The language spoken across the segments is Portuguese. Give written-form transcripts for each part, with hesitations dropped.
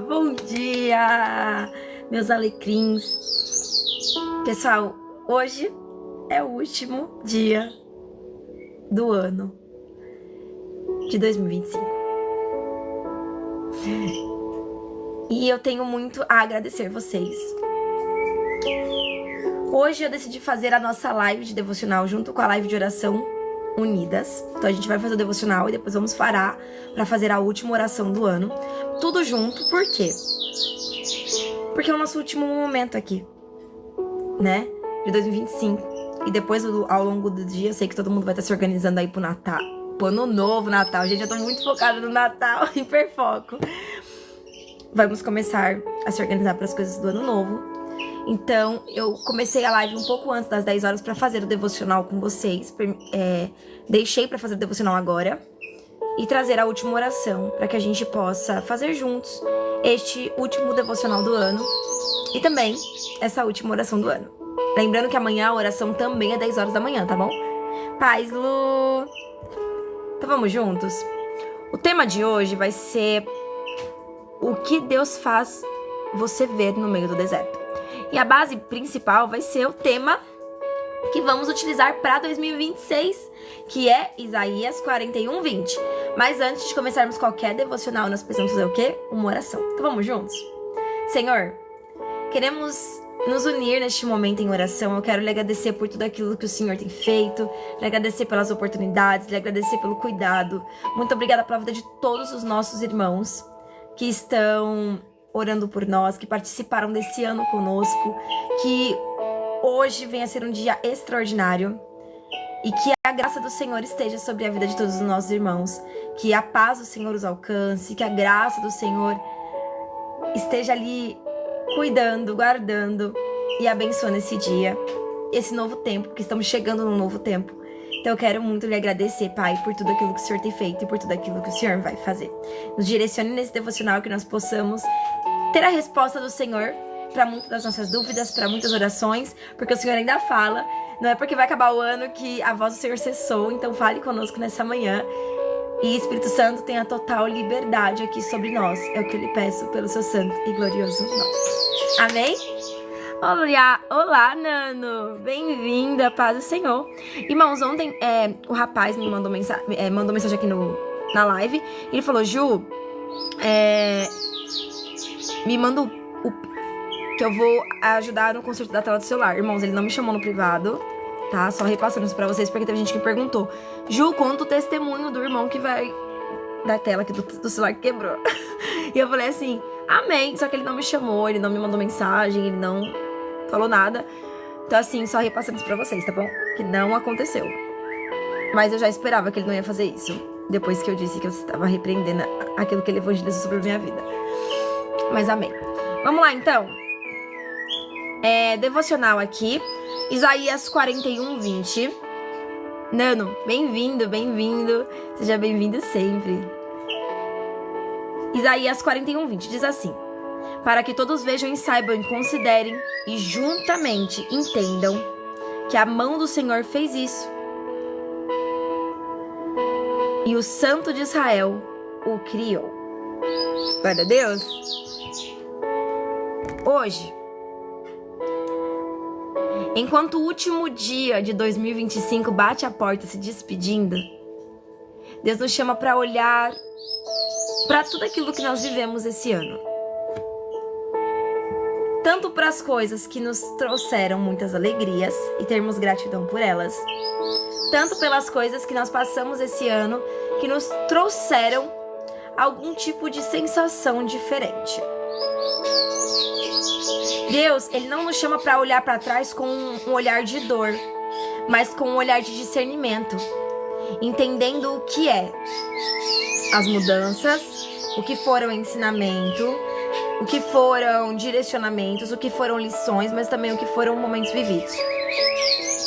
Bom dia, meus alecrins. Pessoal, hoje é o último dia do ano de 2025. E eu tenho muito a agradecer vocês. Hoje eu decidi fazer a nossa live de devocional junto com a live de oração unidas. Então a gente vai fazer o devocional e depois vamos parar para fazer a última oração do ano. Tudo junto, por quê? Porque é o nosso último momento aqui, né? De 2025. E depois, ao longo do dia, eu sei que todo mundo vai estar se organizando aí pro Natal. Pro Ano Novo, Natal. Gente, eu tô muito focada no Natal, hiperfoco. Vamos começar a se organizar para as coisas do Ano Novo. Então, eu comecei a live um pouco antes das 10 horas para fazer o devocional com vocês. Deixei para fazer o devocional agora. E trazer a última oração, para que a gente possa fazer juntos este último devocional do ano. E também essa última oração do ano. Lembrando que amanhã a oração também é 10 horas da manhã, tá bom? Paz, Lu! Então vamos juntos? O tema de hoje vai ser o que Deus faz você ver no meio do deserto. E a base principal vai ser o tema que vamos utilizar para 2026, que é Isaías 41:20. Mas antes de começarmos qualquer devocional, nós precisamos fazer o quê? Uma oração. Então vamos juntos? Senhor, queremos nos unir neste momento em oração. Eu quero lhe agradecer por tudo aquilo que o Senhor tem feito, lhe agradecer pelas oportunidades, lhe agradecer pelo cuidado. Muito obrigada pela vida de todos os nossos irmãos que estão orando por nós, que participaram desse ano conosco, que hoje venha a ser um dia extraordinário e que a graça do Senhor esteja sobre a vida de todos os nossos irmãos, que a paz do Senhor os alcance, que a graça do Senhor esteja ali cuidando, guardando e abençoando esse dia, esse novo tempo, porque estamos chegando num novo tempo. Então eu quero muito lhe agradecer, Pai, por tudo aquilo que o Senhor tem feito e por tudo aquilo que o Senhor vai fazer. Nos direcione nesse devocional, que nós possamos ter a resposta do Senhor para muitas das nossas dúvidas, para muitas orações, porque o Senhor ainda fala. Não é porque vai acabar o ano que a voz do Senhor cessou. Então fale conosco nessa manhã. E Espírito Santo tenha total liberdade aqui sobre nós. É o que eu lhe peço pelo seu santo e glorioso nome. Amém? Olá, Nano. Bem-vinda, paz do Senhor. Irmãos, ontem o rapaz me mandou mensagem aqui na live. Ele falou, Ju, me manda que eu vou ajudar no conserto da tela do celular. Irmãos, ele não me chamou no privado, tá? Só repassando isso pra vocês, porque teve gente que perguntou, Ju, conta o testemunho do irmão que vai da tela aqui do celular que quebrou. E eu falei assim, amém. Só que ele não me chamou, ele não me mandou mensagem, ele não falou nada. Então assim, só repassando isso pra vocês, tá bom? Que não aconteceu. Mas eu já esperava que ele não ia fazer isso, depois que eu disse que eu estava repreendendo aquilo que ele evangelizou sobre a minha vida. Mas amém. Vamos lá, então. Devocional aqui. Isaías 41:20. Nano, bem-vindo, bem-vindo. Seja bem-vindo sempre. Isaías 41:20 diz assim: para que todos vejam e saibam e considerem e juntamente entendam que a mão do Senhor fez isso. E o Santo de Israel o criou. Glória a Deus. Hoje, enquanto o último dia de 2025 bate a porta se despedindo, Deus nos chama para olhar para tudo aquilo que nós vivemos esse ano. Tanto para as coisas que nos trouxeram muitas alegrias e termos gratidão por elas, tanto pelas coisas que nós passamos esse ano que nos trouxeram algum tipo de sensação diferente. Deus, Ele não nos chama para olhar para trás com um olhar de dor, mas com um olhar de discernimento, entendendo o que é as mudanças, o que foram ensinamento, o que foram direcionamentos, o que foram lições, mas também o que foram momentos vividos.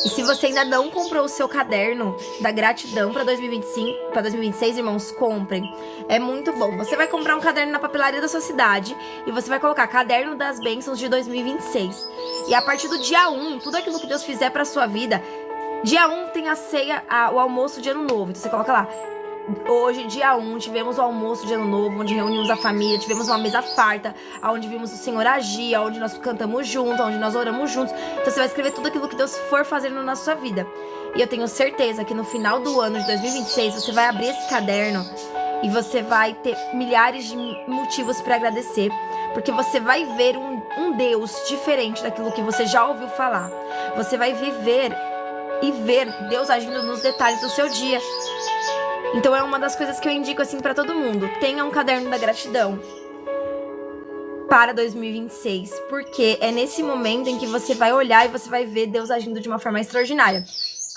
E se você ainda não comprou o seu caderno da gratidão para 2025, para 2026, irmãos, comprem. É muito bom. Você vai comprar um caderno na papelaria da sua cidade e você vai colocar Caderno das Bênçãos de 2026. E a partir do dia 1, tudo aquilo que Deus fizer para sua vida, dia 1 tem a ceia, o almoço de ano novo. Então você coloca lá, Hoje, dia 1, tivemos o almoço de ano novo, onde reunimos a família, tivemos uma mesa farta, onde vimos o Senhor agir, onde nós cantamos juntos, onde nós oramos juntos. Então você vai escrever tudo aquilo que Deus for fazendo na sua vida. E eu tenho certeza que no final do ano de 2026, você vai abrir esse caderno e você vai ter milhares de motivos para agradecer, porque você vai ver um Deus diferente daquilo que você já ouviu falar. Você vai viver e ver Deus agindo nos detalhes do seu dia. Então é uma das coisas que eu indico assim pra todo mundo. Tenha um caderno da gratidão para 2026, porque é nesse momento em que você vai olhar e você vai ver Deus agindo de uma forma extraordinária.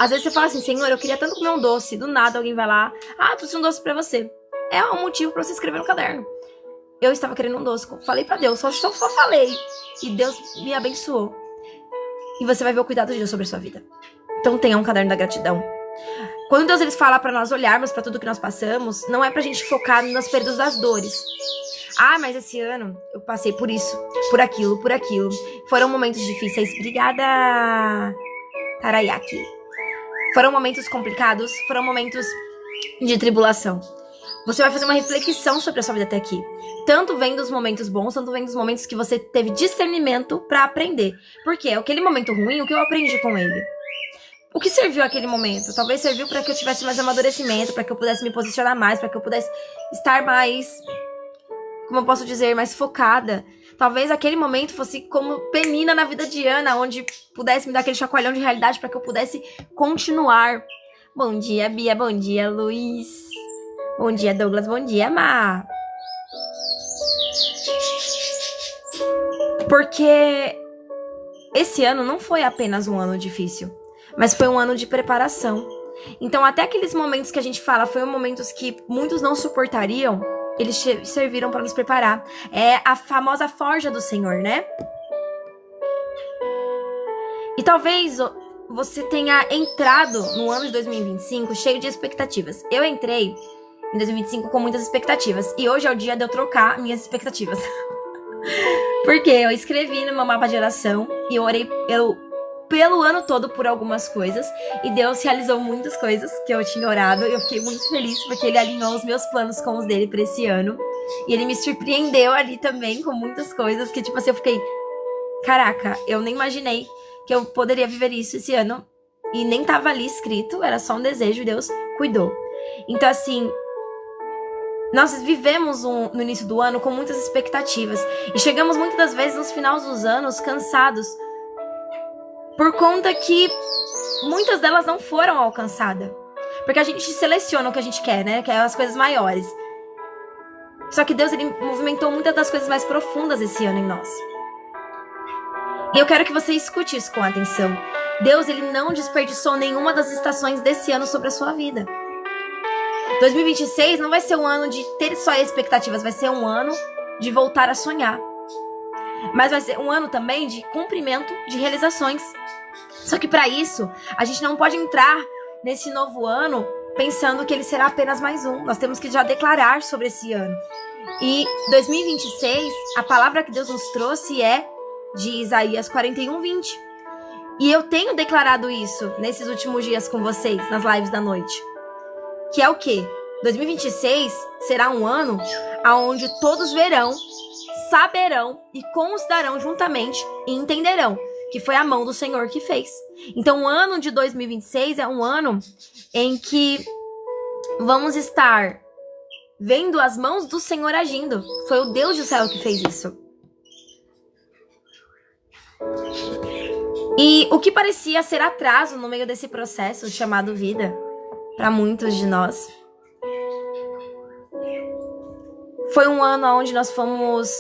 Às vezes você fala assim, Senhor, eu queria tanto comer um doce. Do nada alguém vai lá, trouxe um doce pra você. É um motivo pra você escrever no caderno. Eu estava querendo um doce, falei pra Deus, só falei. E Deus me abençoou. E você vai ver o cuidado de Deus sobre a sua vida. Então tenha um caderno da gratidão. Quando Deus ele fala pra nós olharmos pra tudo que nós passamos, não é pra gente focar nas perdas das dores. Mas esse ano eu passei por isso, por aquilo. Foram momentos difíceis. Obrigada, Tarayaki. Foram momentos complicados, foram momentos de tribulação. Você vai fazer uma reflexão sobre a sua vida até aqui. Tanto vendo os momentos bons, tanto vendo os momentos que você teve discernimento pra aprender. Porque aquele momento ruim, o que eu aprendi com ele? O que serviu aquele momento? Talvez serviu para que eu tivesse mais amadurecimento, para que eu pudesse me posicionar mais, para que eu pudesse estar mais, como eu posso dizer, mais focada. Talvez aquele momento fosse como Penina na vida de Ana, onde pudesse me dar aquele chacoalhão de realidade para que eu pudesse continuar. Bom dia, Bia. Bom dia, Luiz. Bom dia, Douglas. Bom dia, Má. Porque esse ano não foi apenas um ano difícil, mas foi um ano de preparação. Então, até aqueles momentos que a gente fala, foram momentos que muitos não suportariam, eles serviram para nos preparar. É a famosa forja do Senhor, né? E talvez você tenha entrado no ano de 2025 cheio de expectativas. Eu entrei em 2025 com muitas expectativas. E hoje é o dia de eu trocar minhas expectativas. Porque eu escrevi no meu mapa de oração e eu orei pelo ano todo por algumas coisas, e Deus realizou muitas coisas que eu tinha orado, e eu fiquei muito feliz porque ele alinhou os meus planos com os dele para esse ano, e ele me surpreendeu ali também com muitas coisas que, tipo assim, eu fiquei, caraca, eu nem imaginei que eu poderia viver isso esse ano, e nem tava ali escrito, era só um desejo, e Deus cuidou. Então, assim, nós vivemos no início do ano com muitas expectativas, e chegamos muitas das vezes nos finais dos anos cansados, por conta que muitas delas não foram alcançadas. Porque a gente seleciona o que a gente quer, né? Que é as coisas maiores. Só que Deus, ele movimentou muitas das coisas mais profundas esse ano em nós. E eu quero que você escute isso com atenção. Deus, ele não desperdiçou nenhuma das estações desse ano sobre a sua vida. 2026 não vai ser um ano de ter só expectativas, vai ser um ano de voltar a sonhar. Mas vai ser um ano também de cumprimento de realizações. Só que para isso, a gente não pode entrar nesse novo ano pensando que ele será apenas mais um. Nós temos que já declarar sobre esse ano. E 2026, a palavra que Deus nos trouxe é de Isaías 41:20. E eu tenho declarado isso nesses últimos dias com vocês, nas lives da noite. Que é o quê? 2026 será um ano onde todos verão, saberão e considerarão juntamente e entenderão que foi a mão do Senhor que fez. Então, o ano de 2026 é um ano em que vamos estar vendo as mãos do Senhor agindo. Foi o Deus do céu que fez isso. E o que parecia ser atraso no meio desse processo chamado vida, para muitos de nós, foi um ano onde nós fomos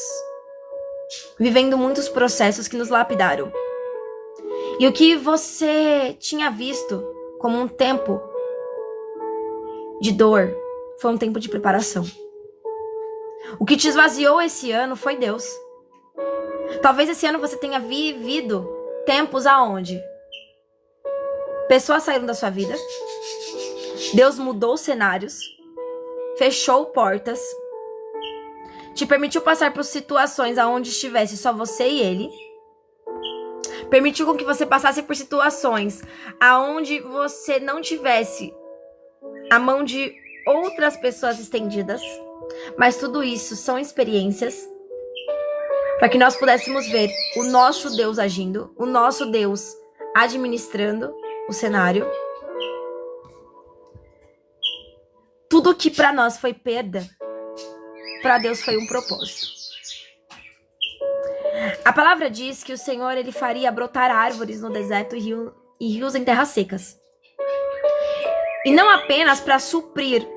vivendo muitos processos que nos lapidaram. E o que você tinha visto como um tempo de dor foi um tempo de preparação. O que te esvaziou esse ano foi Deus. Talvez esse ano você tenha vivido tempos aonde pessoas saíram da sua vida, Deus mudou cenários, fechou portas, te permitiu passar por situações aonde estivesse só você e ele, permitiu com que você passasse por situações aonde você não tivesse a mão de outras pessoas estendidas, mas tudo isso são experiências para que nós pudéssemos ver o nosso Deus agindo, o nosso Deus administrando o cenário. Tudo que para nós foi perda, para Deus foi um propósito. A palavra diz que o Senhor ele faria brotar árvores no deserto e rios em terras secas. E não apenas para suprir,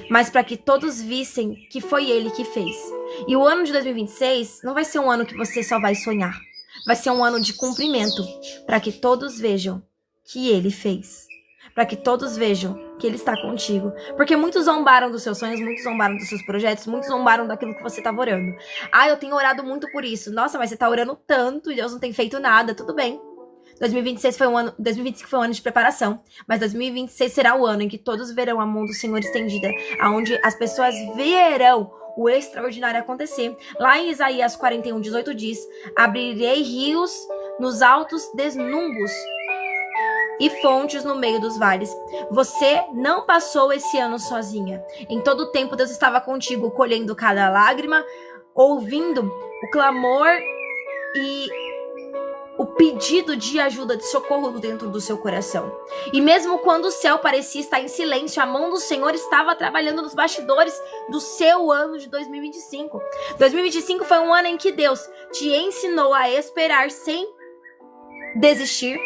mas para que todos vissem que foi Ele que fez. E o ano de 2026 não vai ser um ano que você só vai sonhar. Vai ser um ano de cumprimento, para que todos vejam que Ele fez. Para que todos vejam que Ele está contigo. Porque muitos zombaram dos seus sonhos, muitos zombaram dos seus projetos, muitos zombaram daquilo que você estava orando. Ah, eu tenho orado muito por isso. Nossa, mas você está orando tanto e Deus não tem feito nada. Tudo bem. 2025 foi um ano de preparação, mas 2026 será o ano em que todos verão a mão do Senhor estendida, aonde as pessoas verão o extraordinário acontecer. Lá em Isaías 41:18 diz: abrirei rios nos altos desnumbos e fontes no meio dos vales. Você não passou esse ano sozinha. Em todo o tempo Deus estava contigo, colhendo cada lágrima, ouvindo o clamor e o pedido de ajuda, de socorro dentro do seu coração. E mesmo quando o céu parecia estar em silêncio, a mão do Senhor estava trabalhando nos bastidores do seu ano de 2025. 2025 foi um ano em que Deus te ensinou a esperar sem desistir.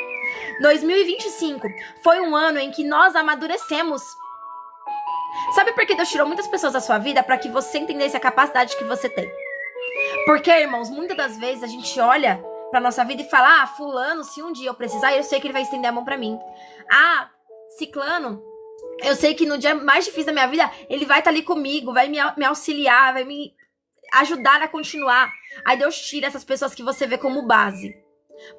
2025 foi um ano em que nós amadurecemos. Sabe por que Deus tirou muitas pessoas da sua vida? Para que você entendesse a capacidade que você tem. Porque, irmãos, muitas das vezes a gente olha pra nossa vida e fala: ah, fulano, se um dia eu precisar, eu sei que ele vai estender a mão pra mim. Ah, ciclano, eu sei que no dia mais difícil da minha vida, ele vai estar ali comigo, vai me auxiliar, vai me ajudar a continuar. Aí Deus tira essas pessoas que você vê como base,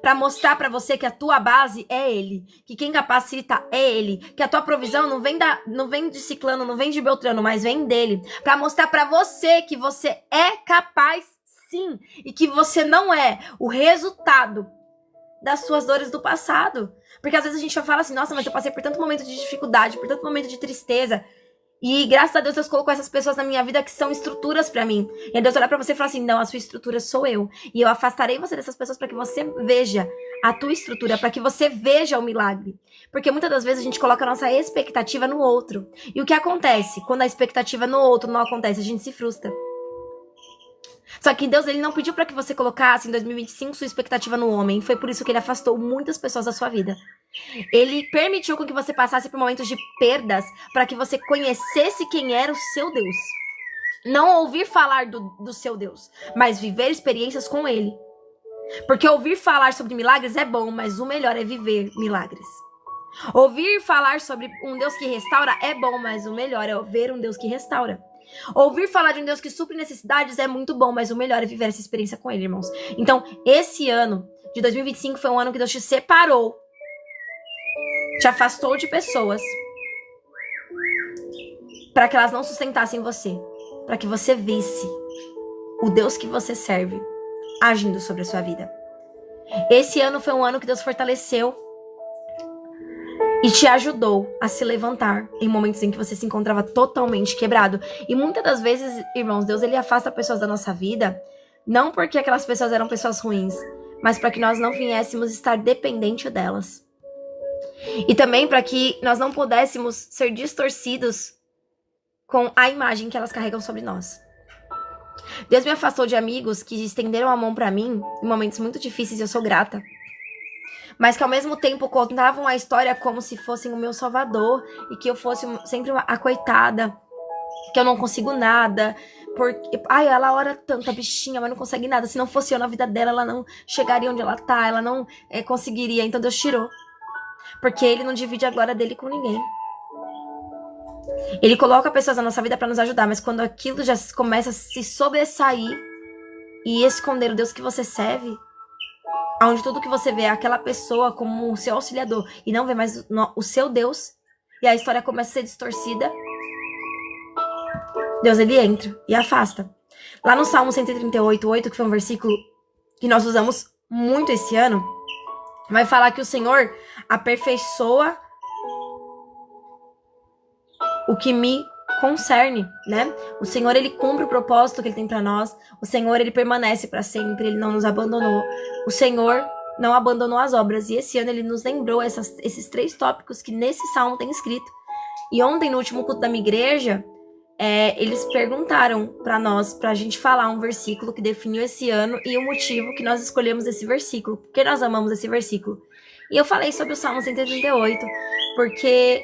pra mostrar pra você que a tua base é Ele, que quem capacita é Ele, que a tua provisão não vem de ciclano, não vem de beltrano, mas vem dele, pra mostrar pra você que você é capaz sim, e que você não é o resultado das suas dores do passado. Porque às vezes a gente fala assim: nossa, mas eu passei por tanto momento de dificuldade, por tanto momento de tristeza, e graças a Deus colocou essas pessoas na minha vida que são estruturas pra mim. E aí Deus olhar pra você e falar assim: não, a sua estrutura sou eu, e eu afastarei você dessas pessoas para que você veja a tua estrutura, para que você veja o milagre. Porque muitas das vezes a gente coloca a nossa expectativa no outro, e o que acontece quando a expectativa no outro não acontece? A gente se frustra. Só que Deus, ele não pediu para que você colocasse em 2025 sua expectativa no homem. Foi por isso que ele afastou muitas pessoas da sua vida. Ele permitiu com que você passasse por momentos de perdas para que você conhecesse quem era o seu Deus. Não ouvir falar do seu Deus, mas viver experiências com ele. Porque ouvir falar sobre milagres é bom, mas o melhor é viver milagres. Ouvir falar sobre um Deus que restaura é bom, mas o melhor é ver um Deus que restaura. Ouvir falar de um Deus que supre necessidades é muito bom, mas o melhor é viver essa experiência com Ele, irmãos. Então, esse ano de 2025 foi um ano que Deus te separou, te afastou de pessoas, para que elas não sustentassem você, para que você visse o Deus que você serve agindo sobre a sua vida. Esse ano foi um ano que Deus fortaleceu e te ajudou a se levantar em momentos em que você se encontrava totalmente quebrado. E muitas das vezes, irmãos, Deus ele afasta pessoas da nossa vida, não porque aquelas pessoas eram pessoas ruins, mas para que nós não viéssemos estar dependente delas. E também para que nós não pudéssemos ser distorcidos com a imagem que elas carregam sobre nós. Deus me afastou de amigos que estenderam a mão para mim em momentos muito difíceis e eu sou grata. Mas que ao mesmo tempo contavam a história como se fossem o meu salvador e que eu fosse sempre a coitada, que eu não consigo nada, porque, ai, ela ora tanto, a bichinha, mas não consegue nada. Se não fosse eu na vida dela, ela não chegaria onde ela tá, ela não conseguiria. Então Deus tirou, porque Ele não divide a glória dele com ninguém. Ele coloca pessoas na nossa vida para nos ajudar, mas quando aquilo já começa a se sobressair e esconder o Deus que você serve, onde tudo que você vê é aquela pessoa como o seu auxiliador e não vê mais o seu Deus, e a história começa a ser distorcida, Deus ele entra e afasta. Lá no Salmo 138:8, que foi um versículo que nós usamos muito esse ano, vai falar que o Senhor aperfeiçoa o que me concerne, né? O Senhor, ele cumpre o propósito que ele tem para nós. O Senhor, ele permanece para sempre, ele não nos abandonou. O Senhor não abandonou as obras. E esse ano ele nos lembrou esses 3 tópicos que nesse salmo tem escrito. E ontem, no último culto da minha igreja, eles perguntaram para nós, pra gente falar um versículo que definiu esse ano e o motivo que nós escolhemos esse versículo, porque nós amamos esse versículo. E eu falei sobre o Salmo 138, porque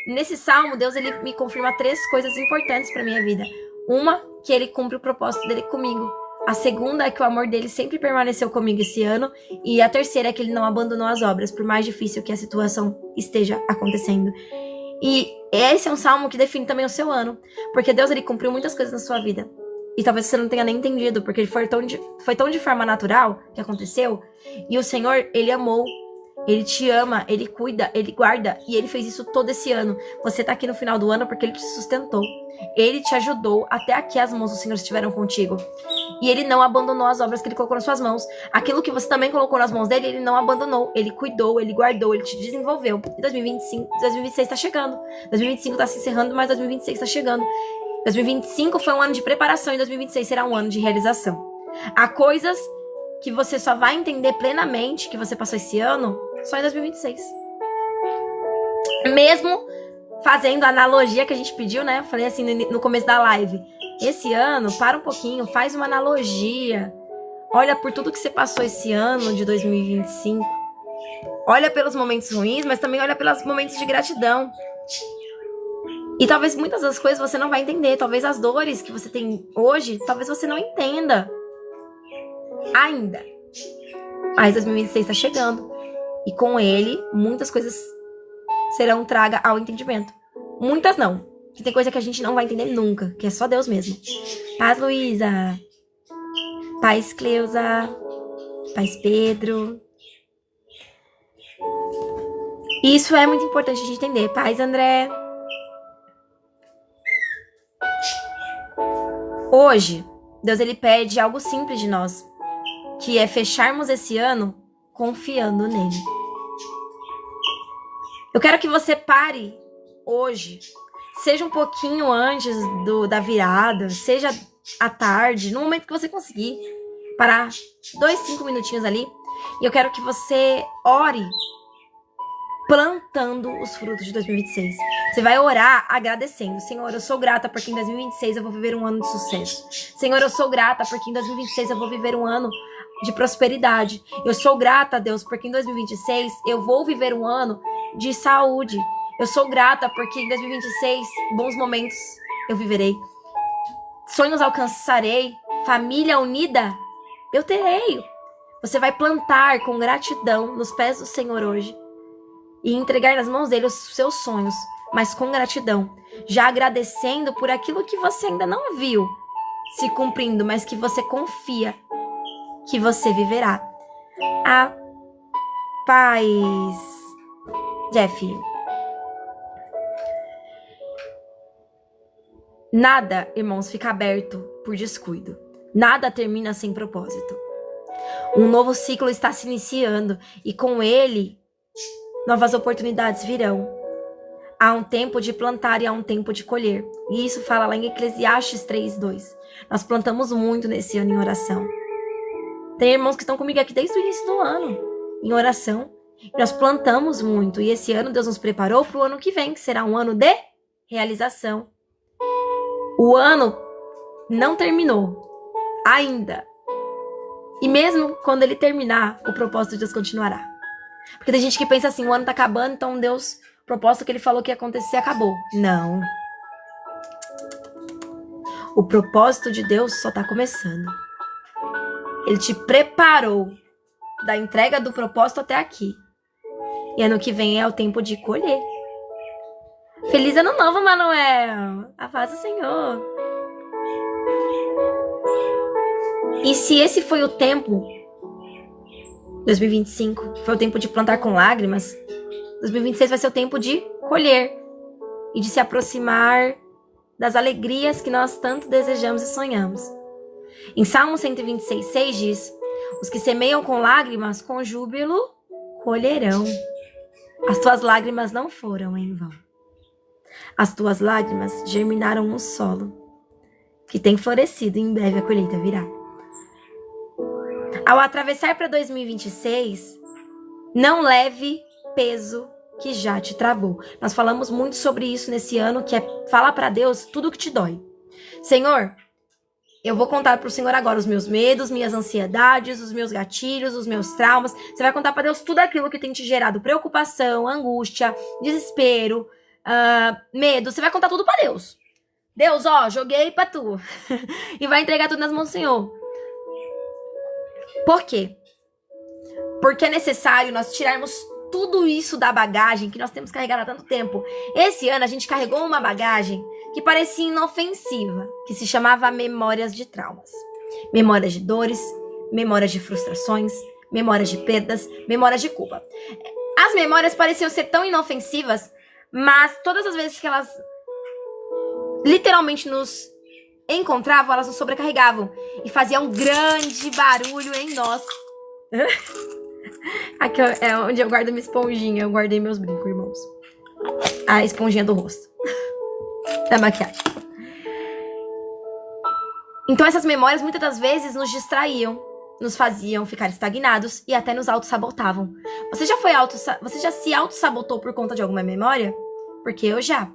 nesse salmo, Deus, ele me confirma 3 coisas importantes para minha vida. Uma, que ele cumpre o propósito dele comigo. A segunda é que o amor dele sempre permaneceu comigo esse ano. E a terceira é que ele não abandonou as obras, por mais difícil que a situação esteja acontecendo. E esse é um salmo que define também o seu ano. Porque Deus, ele cumpriu muitas coisas na sua vida. E talvez você não tenha nem entendido, porque ele foi tão de forma natural que aconteceu. E o Senhor, ele amou. Ele te ama, ele cuida, ele guarda. E ele fez isso todo esse ano. Você tá aqui no final do ano porque ele te sustentou. Ele te ajudou. Até aqui as mãos do Senhor estiveram contigo. E ele não abandonou as obras que ele colocou nas suas mãos. Aquilo que você também colocou nas mãos dele, ele não abandonou. Ele cuidou, ele guardou, ele te desenvolveu. E 2026 tá chegando. 2025 tá se encerrando, mas 2026 tá chegando. 2025 foi um ano de preparação e 2026 será um ano de realização. Há coisas que você só vai entender plenamente que você passou esse ano só em 2026. Mesmo fazendo a analogia que a gente pediu, né? Eu falei assim no começo da live. Esse ano, para um pouquinho, faz uma analogia. Olha por tudo que você passou esse ano de 2025. Olha pelos momentos ruins, mas também olha pelos momentos de gratidão. E talvez muitas das coisas você não vai entender. Talvez as dores que você tem hoje, talvez você não entenda ainda. Mas 2026 está chegando. E com ele, muitas coisas serão traga ao entendimento. Muitas não. Que tem coisa que a gente não vai entender nunca. Que é só Deus mesmo. Paz, Luísa. Paz, Cleusa. Paz, Pedro. Isso é muito importante a gente entender. Paz, André. Hoje, Deus, ele pede algo simples de nós. Que é fecharmos esse ano confiando nele. Eu quero que você pare hoje, seja um pouquinho antes da virada, seja à tarde, no momento que você conseguir, parar 5 minutinhos ali, e eu quero que você ore plantando os frutos de 2026. Você vai orar agradecendo. Senhor, eu sou grata porque em 2026 eu vou viver um ano de sucesso. Senhor, eu sou grata porque em 2026 eu vou viver um ano de prosperidade. Eu sou grata a Deus porque em 2026 eu vou viver um ano de saúde. Eu sou grata porque em 2026 bons momentos eu viverei. Sonhos alcançarei. Família unida eu terei. Você vai plantar com gratidão nos pés do Senhor hoje e entregar nas mãos dele os seus sonhos, mas com gratidão, já agradecendo por aquilo que você ainda não viu se cumprindo, mas que você confia que você viverá. A paz. Jeff. Nada, irmãos, fica aberto por descuido. Nada termina sem propósito. Um novo ciclo está se iniciando e com ele novas oportunidades virão. Há um tempo de plantar e há um tempo de colher. E isso fala lá em Eclesiastes 3:2. Nós plantamos muito nesse ano em oração. Tem irmãos que estão comigo aqui desde o início do ano, em oração. Nós plantamos muito. E esse ano Deus nos preparou para o ano que vem, que será um ano de realização. O ano não terminou ainda. E mesmo quando ele terminar, o propósito de Deus continuará. Porque tem gente que pensa assim, o ano tá acabando, então Deus, o propósito que ele falou que ia acontecer, acabou. Não. O propósito de Deus só tá começando. Ele te preparou da entrega do propósito até aqui. E ano que vem é o tempo de colher. Feliz ano novo, Manuel! A paz do Senhor! E se esse foi o tempo, 2025, foi o tempo de plantar com lágrimas, 2026 vai ser o tempo de colher e de se aproximar das alegrias que nós tanto desejamos e sonhamos. Em Salmo 126:6 diz: os que semeiam com lágrimas, com júbilo, colherão. As tuas lágrimas não foram em vão. As tuas lágrimas germinaram um solo que tem florescido e em breve a colheita virá. Ao atravessar para 2026, não leve peso que já te travou. Nós falamos muito sobre isso nesse ano, que é falar para Deus tudo que te dói. Senhor, eu vou contar pro Senhor agora os meus medos, minhas ansiedades, os meus gatilhos, os meus traumas. Você vai contar para Deus tudo aquilo que tem te gerado preocupação, angústia, desespero, medo. Você vai contar tudo para Deus. Deus, ó, joguei pra tu. E vai entregar tudo nas mãos do Senhor. Por quê? Porque é necessário nós tirarmos tudo isso da bagagem que nós temos carregado há tanto tempo. Esse ano a gente carregou uma bagagem que parecia inofensiva, que se chamava memórias de traumas. Memórias de dores, memórias de frustrações, memórias de perdas, memórias de culpa. As memórias pareciam ser tão inofensivas, mas todas as vezes que elas literalmente nos encontravam, elas nos sobrecarregavam e faziam um grande barulho em nós. Aqui é onde eu guardo minha esponjinha. Eu guardei meus brincos, irmãos. A esponjinha do rosto. Da maquiagem. Então essas memórias muitas das vezes nos distraíam, nos faziam ficar estagnados e até nos auto-sabotavam. Você já se auto-sabotou por conta de alguma memória? Porque eu já.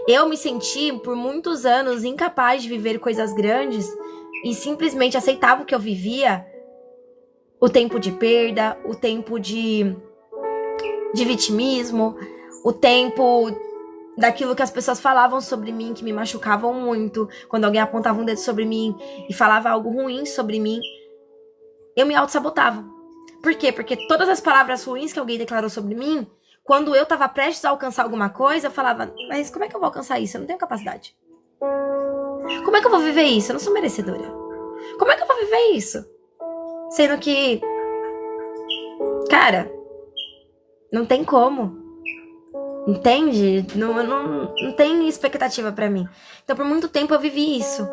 Eu me senti por muitos anos incapaz de viver coisas grandes e simplesmente aceitava o que eu vivia, o tempo de perda, o tempo de vitimismo, o tempo daquilo que as pessoas falavam sobre mim, que me machucavam muito, quando alguém apontava um dedo sobre mim e falava algo ruim sobre mim, eu me auto-sabotava. Por quê? Porque todas as palavras ruins que alguém declarou sobre mim, quando eu estava prestes a alcançar alguma coisa, eu falava, mas como é que eu vou alcançar isso? Eu não tenho capacidade. Como é que eu vou viver isso? Eu não sou merecedora. Como é que eu vou viver isso? Sendo que, cara, não tem como. Entende? Não tem expectativa pra mim. Então, por muito tempo eu vivi isso.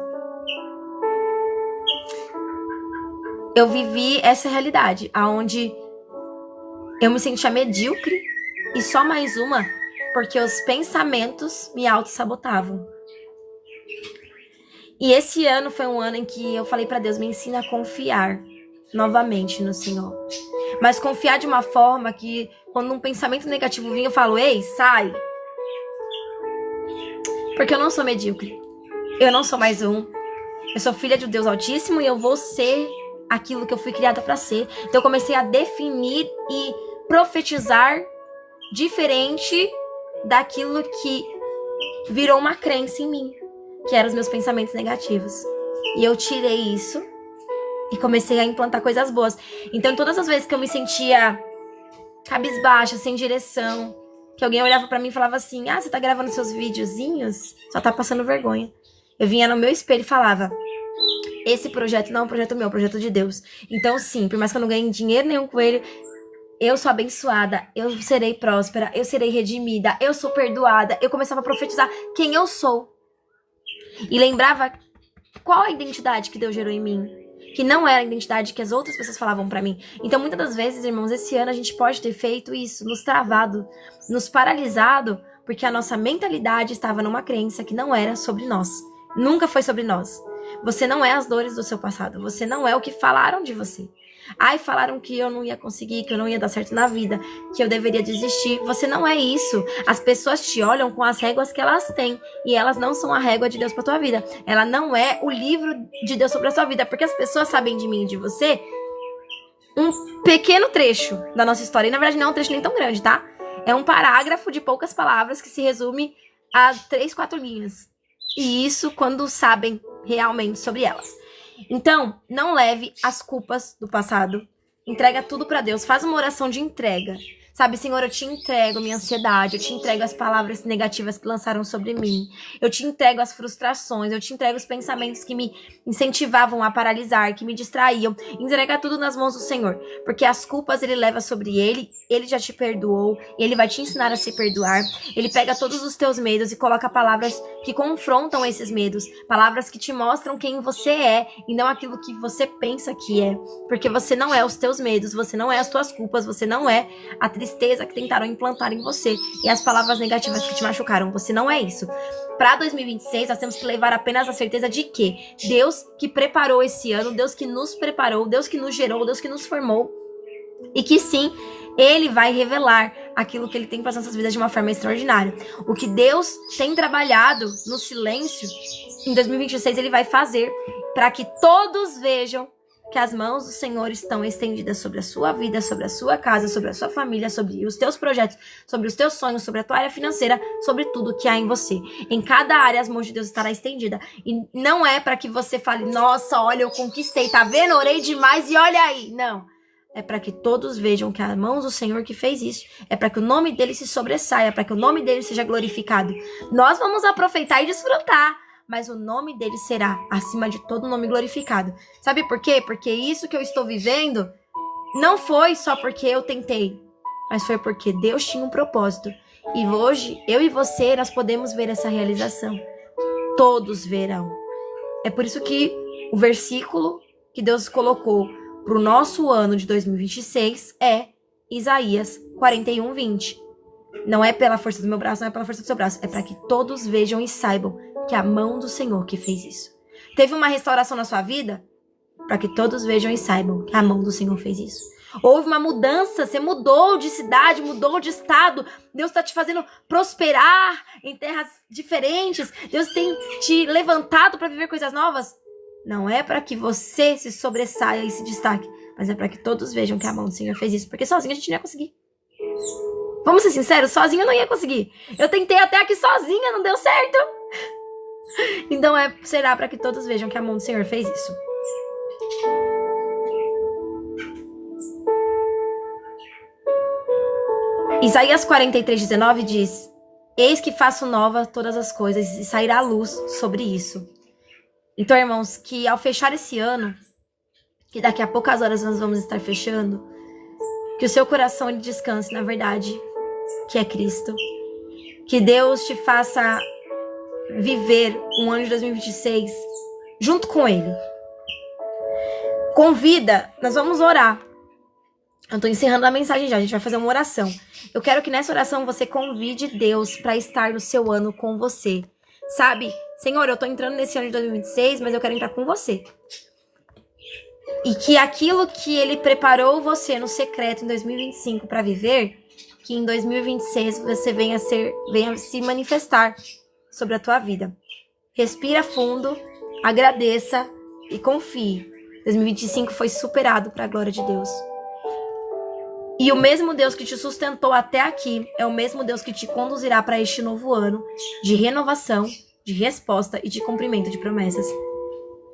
Eu vivi essa realidade, aonde eu me sentia medíocre e só mais uma, porque os pensamentos me auto-sabotavam. E esse ano foi um ano em que eu falei pra Deus, me ensina a confiar novamente no Senhor. Mas confiar de uma forma que, quando um pensamento negativo vinha, eu falo, ei, sai. Porque eu não sou medíocre. Eu não sou mais um. Eu sou filha de Deus Altíssimo e eu vou ser aquilo que eu fui criada para ser. Então eu comecei a definir e profetizar diferente daquilo que virou uma crença em mim, que eram os meus pensamentos negativos. E eu tirei isso e comecei a implantar coisas boas. Então, todas as vezes que eu me sentia cabisbaixa, sem direção, que alguém olhava pra mim e falava assim, você tá gravando seus videozinhos? Só tá passando vergonha. Eu vinha no meu espelho e falava, esse projeto não é um projeto meu, é um projeto de Deus. Então, sim, por mais que eu não ganhe dinheiro nenhum com ele, eu sou abençoada, eu serei próspera, eu serei redimida, eu sou perdoada. Eu começava a profetizar quem eu sou. E lembrava qual a identidade que Deus gerou em mim, que não era a identidade que as outras pessoas falavam pra mim. Então, muitas das vezes, irmãos, esse ano a gente pode ter feito isso, nos travado, nos paralisado, porque a nossa mentalidade estava numa crença que não era sobre nós. Nunca foi sobre nós. Você não é as dores do seu passado. Você não é o que falaram de você. Ai, falaram que eu não ia conseguir, que eu não ia dar certo na vida, que eu deveria desistir. Você não é isso. As pessoas te olham com as réguas que elas têm. E elas não são a régua de Deus pra tua vida. Ela não é o livro de Deus sobre a sua vida. Porque as pessoas sabem de mim e de você um pequeno trecho da nossa história. E na verdade não é um trecho nem tão grande, tá? É um parágrafo de poucas palavras que se resume a 3, 4 linhas. E isso quando sabem realmente sobre elas. Então, não leve as culpas do passado. Entrega tudo pra Deus. Faz uma oração de entrega. Sabe, Senhor, eu te entrego minha ansiedade. Eu te entrego as palavras negativas que lançaram sobre mim. Eu te entrego as frustrações. Eu te entrego os pensamentos que me incentivavam a paralisar, que me distraíam. Entrega tudo nas mãos do Senhor. Porque as culpas Ele leva sobre Ele. Ele já te perdoou. Ele vai te ensinar a se perdoar. Ele pega todos os teus medos e coloca palavras que confrontam esses medos. Palavras que te mostram quem você é e não aquilo que você pensa que é. Porque você não é os teus medos. Você não é as tuas culpas. Você não é a tristeza tristeza que tentaram implantar em você e as palavras negativas que te machucaram. Você não é isso. Para 2026, nós temos que levar apenas a certeza de que Deus que preparou esse ano, Deus que nos preparou, Deus que nos gerou, Deus que nos formou, e que sim, Ele vai revelar aquilo que Ele tem para as nossas vidas de uma forma extraordinária. O que Deus tem trabalhado no silêncio, em 2026 Ele vai fazer para que todos vejam que as mãos do Senhor estão estendidas sobre a sua vida, sobre a sua casa, sobre a sua família, sobre os teus projetos, sobre os teus sonhos, sobre a tua área financeira, sobre tudo que há em você. Em cada área as mãos de Deus estará estendida. E não é para que você fale, nossa, olha, eu conquistei, tá vendo? Orei demais e olha aí. Não. É para que todos vejam que as mãos do Senhor que fez isso. É para que o nome dele se sobressaia, para que o nome dele seja glorificado. Nós vamos aproveitar e desfrutar, mas o nome dele será acima de todo nome glorificado. Sabe por quê? Porque isso que eu estou vivendo não foi só porque eu tentei, mas foi porque Deus tinha um propósito. E hoje, eu e você, nós podemos ver essa realização. Todos verão. É por isso que o versículo que Deus colocou para o nosso ano de 2026 é Isaías 41:20. Não é pela força do meu braço, não é pela força do seu braço. É para que todos vejam e saibam que é a mão do Senhor que fez isso. Teve uma restauração na sua vida? Para que todos vejam e saibam que a mão do Senhor fez isso. Houve uma mudança, você mudou de cidade, mudou de estado. Deus está te fazendo prosperar em terras diferentes. Deus tem te levantado para viver coisas novas. Não é para que você se sobressaia e se destaque, mas é para que todos vejam que a mão do Senhor fez isso. Porque sozinho a gente não ia conseguir. Vamos ser sinceros, sozinho eu não ia conseguir. Eu tentei até aqui sozinha, não deu certo. Então será para que todos vejam que a mão do Senhor fez isso. Isaías 43:19 diz: eis que faço nova todas as coisas e sairá luz sobre isso. Então, irmãos, que ao fechar esse ano, que daqui a poucas horas nós vamos estar fechando, que o seu coração ele descanse na verdade, que é Cristo. Que Deus te faça viver um ano de 2026 junto com Ele. Convida, nós vamos orar. Eu tô encerrando a mensagem já, a gente vai fazer uma oração. Eu quero que nessa oração você convide Deus para estar no seu ano com você. Sabe? Senhor, eu tô entrando nesse ano de 2026, mas eu quero entrar com você. E que aquilo que Ele preparou você no secreto em 2025 para viver, que em 2026 você venha se manifestar sobre a tua vida. Respira fundo, agradeça e confie. 2025 foi superado para a glória de Deus. E o mesmo Deus que te sustentou até aqui é o mesmo Deus que te conduzirá para este novo ano de renovação, de resposta e de cumprimento de promessas.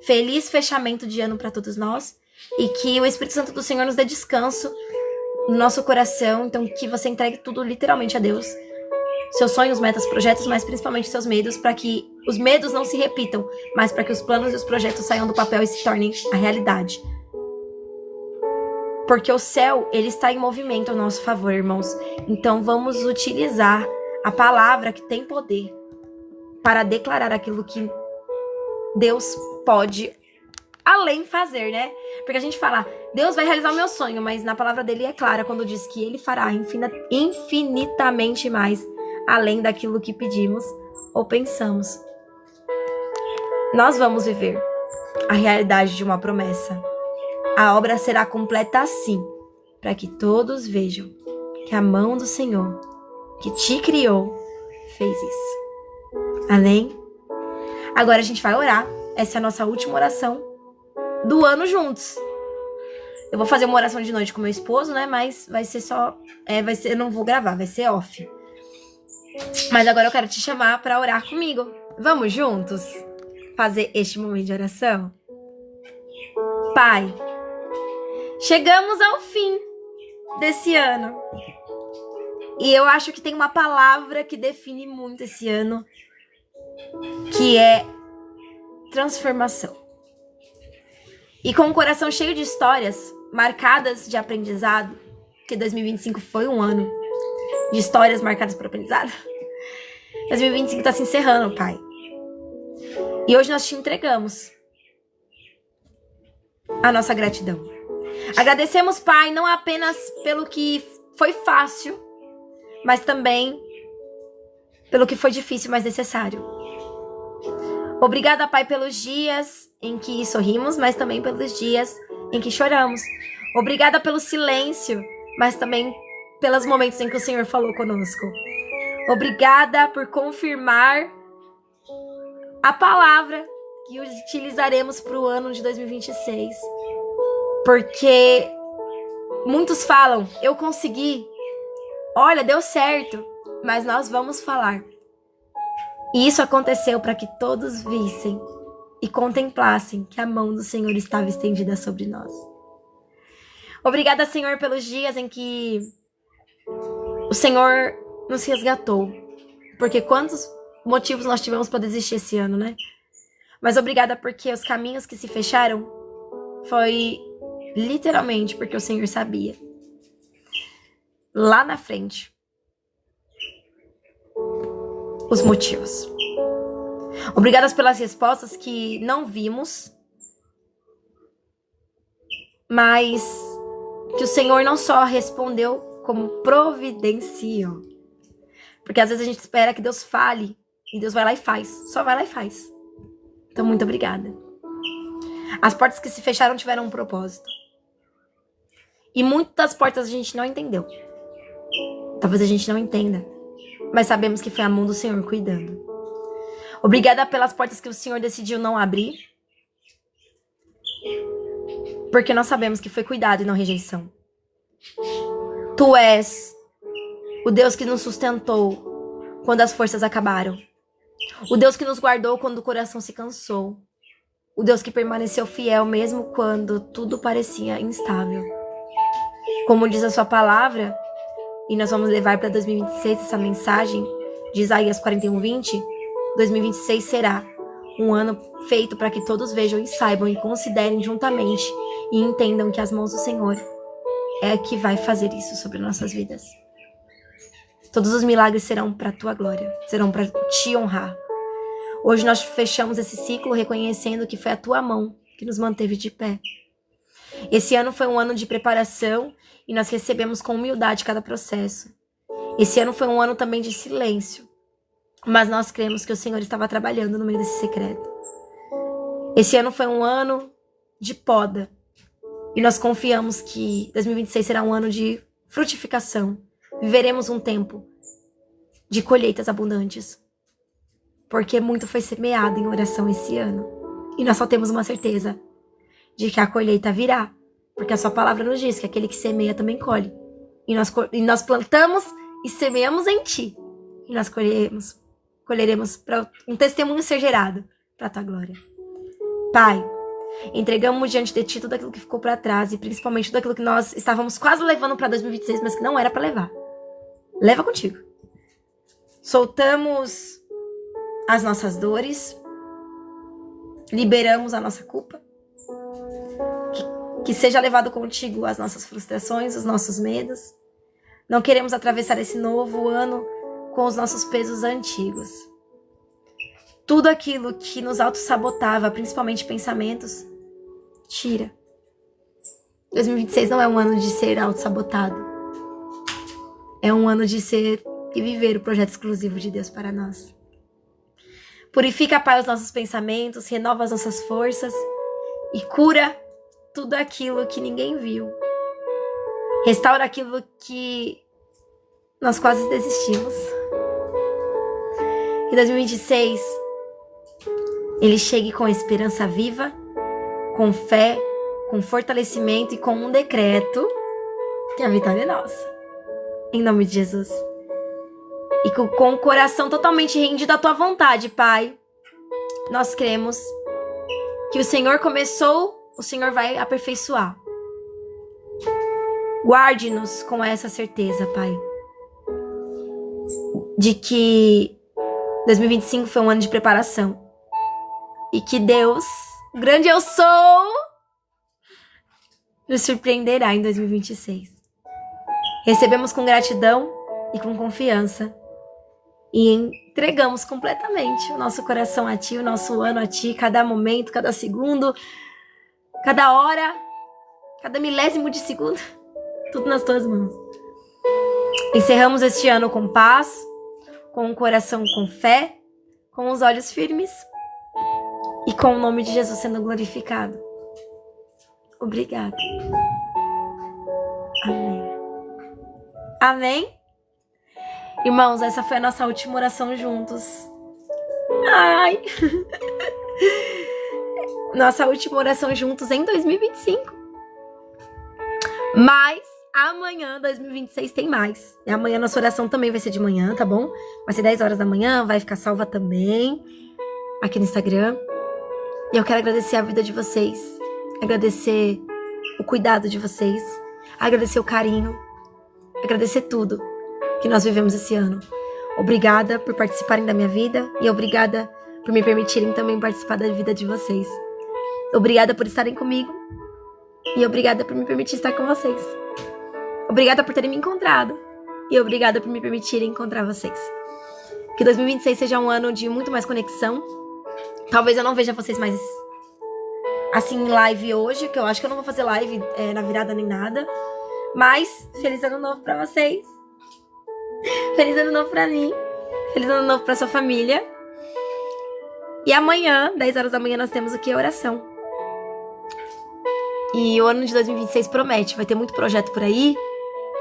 Feliz fechamento de ano para todos nós e que o Espírito Santo do Senhor nos dê descanso no nosso coração. Então que você entregue tudo literalmente a Deus. Seus sonhos, metas, projetos, mas principalmente seus medos, para que os medos não se repitam, mas para que os planos e os projetos saiam do papel e se tornem a realidade. Porque o céu, ele está em movimento a nosso favor, irmãos. Então vamos utilizar a palavra que tem poder para declarar aquilo que Deus pode além fazer, né? Porque a gente fala, Deus vai realizar o meu sonho, mas na palavra dele é clara quando diz que ele fará infinitamente mais além daquilo que pedimos ou pensamos. Nós vamos viver a realidade de uma promessa. A obra será completa assim, para que todos vejam que a mão do Senhor, que te criou, fez isso. Amém? Agora a gente vai orar. Essa é a nossa última oração do ano juntos. Eu vou fazer uma oração de noite com meu esposo, né? Mas vai ser só... eu não vou gravar, vai ser off. Mas agora eu quero te chamar para orar comigo. Vamos juntos fazer este momento de oração? Pai, chegamos ao fim desse ano. E eu acho que tem uma palavra que define muito esse ano, que é transformação. E com o coração cheio de histórias marcadas de aprendizado, que 2025 foi um ano de histórias marcadas por aprendizado, 2025 está se encerrando, Pai. E hoje nós te entregamos a nossa gratidão. Agradecemos, Pai, não apenas pelo que foi fácil, mas também pelo que foi difícil, mas necessário. Obrigada, Pai, pelos dias em que sorrimos, mas também pelos dias em que choramos. Obrigada pelo silêncio, mas também pelos momentos em que o Senhor falou conosco. Obrigada por confirmar a palavra que utilizaremos para o ano de 2026. Porque muitos falam, eu consegui, olha, deu certo, mas nós vamos falar. E isso aconteceu para que todos vissem e contemplassem que a mão do Senhor estava estendida sobre nós. Obrigada, Senhor, pelos dias em que o Senhor nos resgatou. Porque quantos motivos nós tivemos para desistir esse ano, né? Mas obrigada porque os caminhos que se fecharam foi literalmente porque o Senhor sabia. Lá na frente. Os motivos. Obrigadas pelas respostas que não vimos, mas que o Senhor não só respondeu, como providenciou. Porque às vezes a gente espera que Deus fale e Deus vai lá e faz. Só vai lá e faz. Então, muito obrigada. As portas que se fecharam tiveram um propósito. E muitas portas a gente não entendeu. Talvez a gente não entenda. Mas sabemos que foi a mão do Senhor cuidando. Obrigada pelas portas que o Senhor decidiu não abrir. Porque nós sabemos que foi cuidado e não rejeição. Tu és o Deus que nos sustentou quando as forças acabaram. O Deus que nos guardou quando o coração se cansou. O Deus que permaneceu fiel mesmo quando tudo parecia instável. Como diz a sua palavra, e nós vamos levar para 2026 essa mensagem de Isaías 41:20, 2026 será um ano feito para que todos vejam e saibam e considerem juntamente e entendam que as mãos do Senhor é que vai fazer isso sobre nossas vidas. Todos os milagres serão para a tua glória, serão para te honrar. Hoje nós fechamos esse ciclo reconhecendo que foi a tua mão que nos manteve de pé. Esse ano foi um ano de preparação e nós recebemos com humildade cada processo. Esse ano foi um ano também de silêncio, mas nós cremos que o Senhor estava trabalhando no meio desse secreto. Esse ano foi um ano de poda e nós confiamos que 2026 será um ano de frutificação. Viveremos um tempo de colheitas abundantes, porque muito foi semeado em oração esse ano. E nós só temos uma certeza de que a colheita virá, porque a sua palavra nos diz que aquele que semeia também colhe. E nós plantamos e semeamos em ti. E nós colheremos para um testemunho ser gerado para a tua glória. Pai, entregamos diante de ti tudo aquilo que ficou para trás e principalmente tudo aquilo que nós estávamos quase levando para 2026, mas que não era para levar. Leva contigo. Soltamos as nossas dores, liberamos a nossa culpa, que seja levado contigo as nossas frustrações, os nossos medos. Não queremos atravessar esse novo ano com os nossos pesos antigos. Tudo aquilo que nos autossabotava, principalmente pensamentos, tira. 2026 não é um ano de ser autossabotado. É um ano de ser e viver o projeto exclusivo de Deus para nós. Purifica, Pai, os nossos pensamentos, renova as nossas forças e cura tudo aquilo que ninguém viu. Restaura aquilo que nós quase desistimos. Que 2026 ele chegue com esperança viva, com fé, com fortalecimento e com um decreto que a vitória é nossa. Em nome de Jesus. E com o coração totalmente rendido à tua vontade, Pai, nós cremos que o Senhor começou, o Senhor vai aperfeiçoar. Guarde-nos com essa certeza, Pai, de que 2025 foi um ano de preparação. E que Deus, o grande eu sou, nos surpreenderá em 2026. Recebemos com gratidão e com confiança. E entregamos completamente o nosso coração a Ti, o nosso ano a Ti, cada momento, cada segundo, cada hora, cada milésimo de segundo, tudo nas Tuas mãos. Encerramos este ano com paz, com o coração com fé, com os olhos firmes e com o nome de Jesus sendo glorificado. Obrigada. Amém. Amém? Irmãos, essa foi a nossa última oração juntos. Ai! Nossa última oração juntos em 2025. Mas amanhã, 2026, tem mais. E amanhã nossa oração também vai ser de manhã, tá bom? Vai ser 10 horas da manhã, vai ficar salva também aqui no Instagram. E eu quero agradecer a vida de vocês, agradecer o cuidado de vocês, agradecer o carinho, agradecer tudo que nós vivemos esse ano. Obrigada por participarem da minha vida e obrigada por me permitirem também participar da vida de vocês. Obrigada por estarem comigo e obrigada por me permitir estar com vocês. Obrigada por terem me encontrado e obrigada por me permitirem encontrar vocês. Que 2026 seja um ano de muito mais conexão. Talvez eu não veja vocês mais assim em live hoje, que eu acho que eu não vou fazer live na virada nem nada. Mas feliz ano novo pra vocês. Feliz ano novo pra mim. Feliz ano novo pra sua família. E amanhã, 10 horas da manhã, nós temos o que? Oração. E o ano de 2026 promete. Vai ter muito projeto por aí.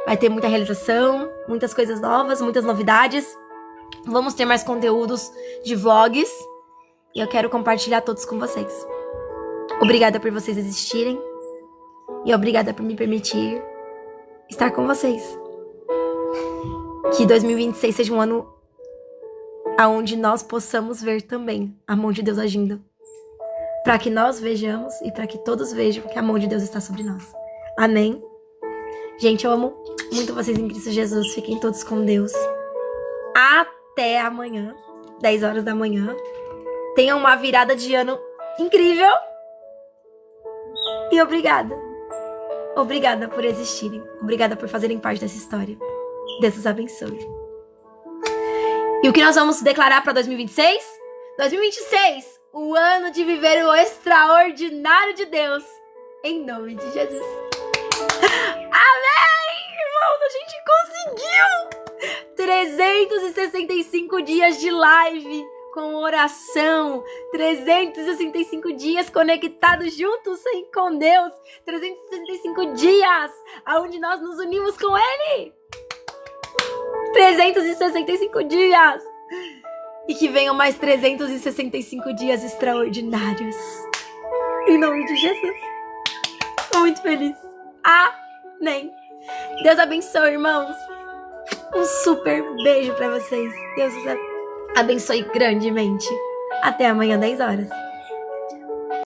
Vai ter muita realização. Muitas coisas novas, muitas novidades. Vamos ter mais conteúdos de vlogs. E eu quero compartilhar todos com vocês. Obrigada por vocês existirem. E obrigada por me permitir estar com vocês. Que 2026 seja um ano onde nós possamos ver também a mão de Deus agindo. Para que nós vejamos e para que todos vejam que a mão de Deus está sobre nós. Amém? Gente, eu amo muito vocês em Cristo Jesus. Fiquem todos com Deus. Até amanhã, 10 horas da manhã. Tenham uma virada de ano incrível. E obrigada. Obrigada por existirem. Obrigada por fazerem parte dessa história. Deus os abençoe. E o que nós vamos declarar para 2026? 2026, o ano de viver o extraordinário de Deus. Em nome de Jesus. Amém, irmãos, a gente conseguiu! 365 dias de live com oração, 365 dias conectados juntos com Deus, 365 dias onde nós nos unimos com Ele. 365 dias. E que venham mais 365 dias extraordinários. Em nome de Jesus. Estou muito feliz. Amém. Deus abençoe, irmãos. Um super beijo pra vocês. Deus os abençoe grandemente. Até amanhã, 10 horas.